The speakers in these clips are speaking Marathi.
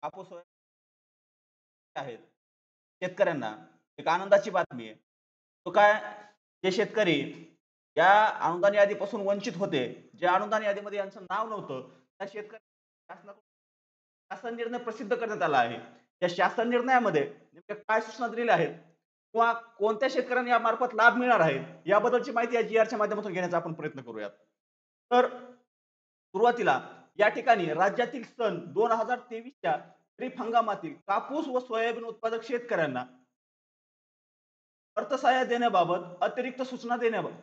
कापूस आहेत शेतकऱ्यांना एक आनंदाची बातमी आहे. तो काय जे शेतकरी या अनुदान यादीपासून वंचित होते, जे अनुदान यादीमध्ये यांचं नाव नव्हतं, त्या शेतकरी शासनाकडून शासन निर्णय प्रसिद्ध करण्यात आला आहे. त्या शासन निर्णयामध्ये नेमक्या काय सूचना दिलेल्या आहेत किंवा कोणत्या शेतकऱ्यांना यामार्फत लाभ मिळणार आहे, याबद्दलची माहिती या जी-आरच्या माध्यमातून घेण्याचा आपण प्रयत्न करूयात. तर सुरुवातीला या ठिकाणी राज्यातील सन 2023च्या खरीप हंगामातील कापूस व सोयाबीन उत्पादक शेतकऱ्यांना अर्थसहाय्य देण्याबाबत अतिरिक्त सूचना देण्याबाबत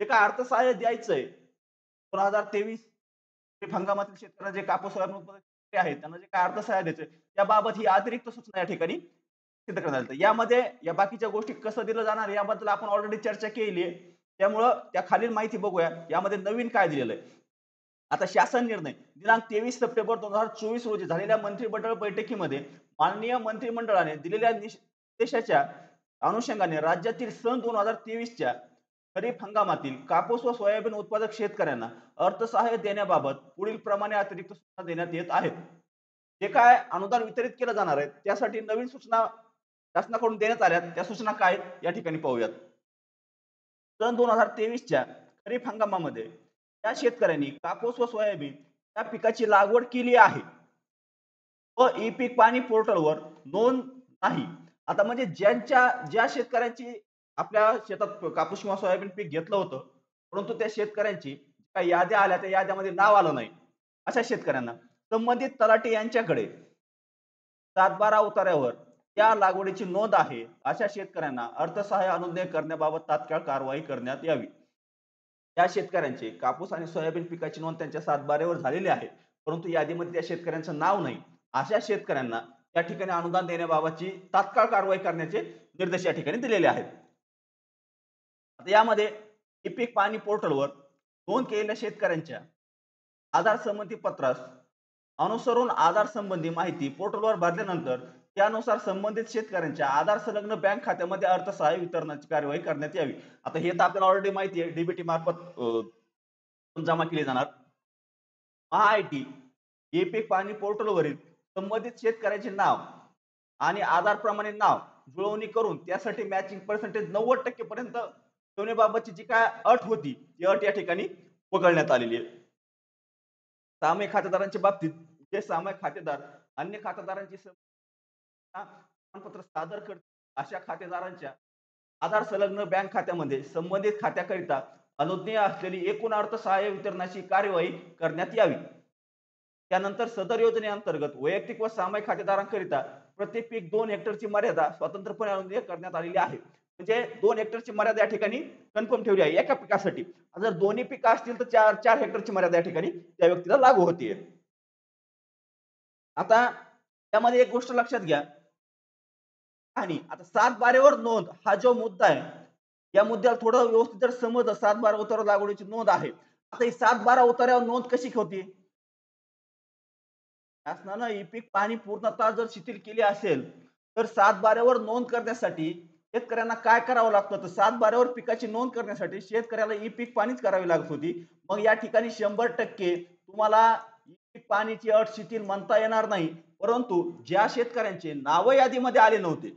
जे काय अर्थसहाय्य द्यायचंय 2023 खरीप हंगामातील शेतकऱ्यांना जे कापूस सोयाबीन उत्पादक शेतकरी आहेत त्यांना जे काय अर्थसहाय्य द्यायचंय त्याबाबत ही अतिरिक्त सूचना या ठिकाणी सिद्ध करण्यात आली. यामध्ये या बाकीच्या गोष्टी कसं दिलं जाणार याबद्दल आपण ऑलरेडी चर्चा केली आहे. त्यामुळं त्या खालील माहिती बघूया. यामध्ये नवीन काय दिलेलं आहे. आता शासन निर्णय दिनांक 23 सप्टेंबर 2024 रोजी झालेल्या मंत्रिमंडळ बैठकीमध्ये माननीय मंत्रिमंडळाने दिलेल्या निर्देशाच्या अनुषंगाने राज्यातील सन 2023च्या खरीप हंगामातील कापूस व सोयाबीन उत्पादक शेतकऱ्यांना अर्थसहाय्य देण्याबाबत पुढील प्रमाणे अतिरिक्त सूचना देण्यात येत आहेत. जे काय अनुदान वितरित केलं जाणार आहे त्यासाठी नवीन सूचना शासनाकडून देण्यात आल्या. त्या सूचना काय या ठिकाणी पाहूयात. सन 2023च्या खरीप हंगामामध्ये त्या शेतकऱ्यांनी कापूस व सोयाबीन या पिकाची लागवड केली आहे व ई पीक पाणी पोर्टलवर नोंद नाही. आता म्हणजे ज्या शेतकऱ्यांची आपल्या शेतात कापूस किंवा सोयाबीन पीक घेतलं होतं, परंतु त्या शेतकऱ्यांची काही याद्या आल्या त्या याद्यामध्ये नाव आलं नाही, अशा शेतकऱ्यांना संबंधित तलाठी यांच्याकडे 7/12 उतार्यावर त्या लागवडीची नोंद आहे अशा शेतकऱ्यांना अर्थसहाय्य अनुज्ञेय करण्याबाबत तात्काळ कारवाई करण्यात यावी. त्या शेतकऱ्यांचे कापूस आणि सोयाबीन पिकाची नोंद त्यांच्या 7/12 झालेली आहे, परंतु यादीमध्ये त्या शेतकऱ्यांचं नाव नाही. अशा शेतकऱ्यांना त्या ठिकाणी अनुदान देण्याबाबतची तात्काळ कारवाई करण्याचे निर्देश या ठिकाणी दिलेले आहेत. आता यामध्ये ई पीक पाणी पोर्टलवर नोंद केलेल्या शेतकऱ्यांच्या आधार संबंधी पत्रास अनुसरून आधार संबंधी माहिती पोर्टलवर भरल्यानंतर त्यानुसार संबंधित शेतकऱ्यांच्या आधार संलग्न बँक खात्यामध्ये अर्थसहाय्य वितरणाची कार्यवाही करण्यात यावी. आता हे तर आपल्याला ऑलरेडी माहिती आहे डीबीटी मार्फत जमा केली जाणार. महाआयटी ई पीक पाणी पोर्टलवरील संबंधित शेतकऱ्याचे नाव आणि आधार प्रमाणे नाव जुळवणी करून त्यासाठी मॅचिंग पर्सेंटेज 90% पर्यंत ठेवण्याबाबतची जी काय अट होती ती अट या ठिकाणी वगळण्यात आलेली आहे. सामायिक खातेदारांच्या बाबतीत जे सामायिक खातेदार अन्य खातेदारांची प्रमाणपत्र सादर करतील अशा खातेदारांच्या आधार संलग्न बँक खात्यामध्ये संबंधित खात्याकरिता अनुज्ञेय असलेली एकूण अर्थसहाय्य वितरणाची कार्यवाही करण्यात यावी. त्यानंतर सदर योजनेअंतर्गत वैयक्तिक व सामायिक खातेदारांकरिता प्रति पीक 2 हेक्टरची मर्यादा स्वतंत्रपणे अनुज्ञेय करण्यात आलेली आहे. म्हणजे 2 हेक्टरची मर्यादा या ठिकाणी कन्फर्म ठेवली आहे एका पिकासाठी. जर दोन्ही पिकं असतील तर 4 हेक्टरची मर्यादा या ठिकाणी त्या व्यक्तीला लागू होते. आता त्यामध्ये एक गोष्ट लक्षात घ्या. आणि आता 7/12 नोंद हा जो मुद्दा आहे या मुद्द्याला थोडं व्यवस्थित जर समजलं 7/12 उतारा लागवडीची नोंद आहे. आता ही 7/12 उतार्यावर नोंद कशी होती? शासनानं ई पीक पाणी पूर्णतः जर शिथिल केली असेल तर 7/12 नोंद करण्यासाठी शेतकऱ्यांना काय करावं लागतं तर 7/12 पिकाची नोंद करण्यासाठी शेतकऱ्याला ई पीक पाणीच करावी लागत होती. मग या ठिकाणी 100% तुम्हाला ई पीक पाणीची अट शिथिल म्हणता येणार नाही. परंतु ज्या शेतकऱ्यांचे नाव यादीमध्ये आले नव्हते,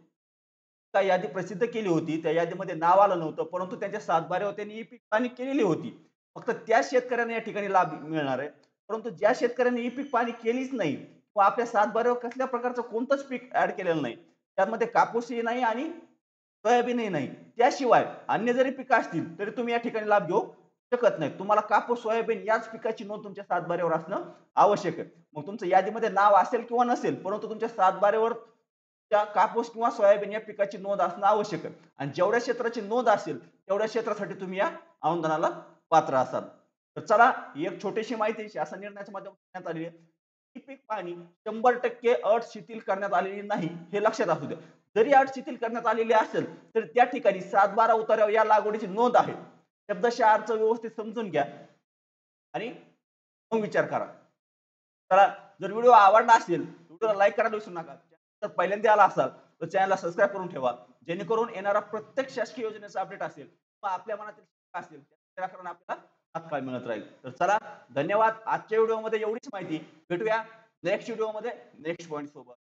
त्या यादी प्रसिद्ध केली होती त्या यादीमध्ये नाव आलं नव्हतं परंतु त्यांच्या 7/12 त्यांनी ई पीक पाणी केलेली होती. फक्त त्या शेतकऱ्यांना या ठिकाणी लाभ मिळणार आहे. परंतु ज्या शेतकऱ्यांनी ई पीक पाणी केलीच नाही व आपल्या 7/12 कसल्या प्रकारचं कोणतंच पीक ऍड केलेलं नाही, त्यामध्ये कापूसही नाही आणि सोयाबीनही नाही, त्याशिवाय अन्य जरी पिकं असतील तरी तुम्ही या ठिकाणी लाभ घेऊ शकत नाही. तुम्हाला कापूस सोयाबीन याच पिकाची नोंद तुमच्या 7/12 असणं आवश्यक आहे. मग तुमचं यादीमध्ये नाव असेल किंवा नसेल परंतु तुमच्या 7/12 त्या कापूस किंवा सोयाबीन या पिकाची नोंद असणं आवश्यक आहे. आणि जेवढ्या क्षेत्राची नोंद असेल तेवढ्या क्षेत्रासाठी तुम्ही या अनुदानाला पात्र असाल. तर चला ही एक छोटीशी माहिती शासन निर्णयाच्या माध्यमातून देण्यात आलेली आहे. ई पीक पाणी 100% अट शिथिल करण्यात आलेली नाही हे लक्षात असू द्या. जरी अट शिथिल करण्यात आलेली असेल तर त्या ठिकाणी 7/12 उतार्यावर या लागवडीची नोंद आहे. शब्दशः अर्थ व्यवस्थित समजून घ्या आणि मग विचार करा. चला जर व्हिडिओ आवडला असेल व्हिडिओला लाईक करायला विसरू नका. जर पहिल्यांदा आला असाल तर चॅनलला सबस्क्राईब करून ठेवा जेणेकरून येणारा प्रत्येक शासकीय योजनेचा अपडेट असेल किंवा आपल्या मनातील असेल त्या आपल्याला तात्काळ मिळत राहील. तर चला धन्यवाद. आजच्या व्हिडिओमध्ये एवढीच माहिती. भेटूया नेक्स्ट व्हिडिओमध्ये नेक्स्ट पॉइंट सोबत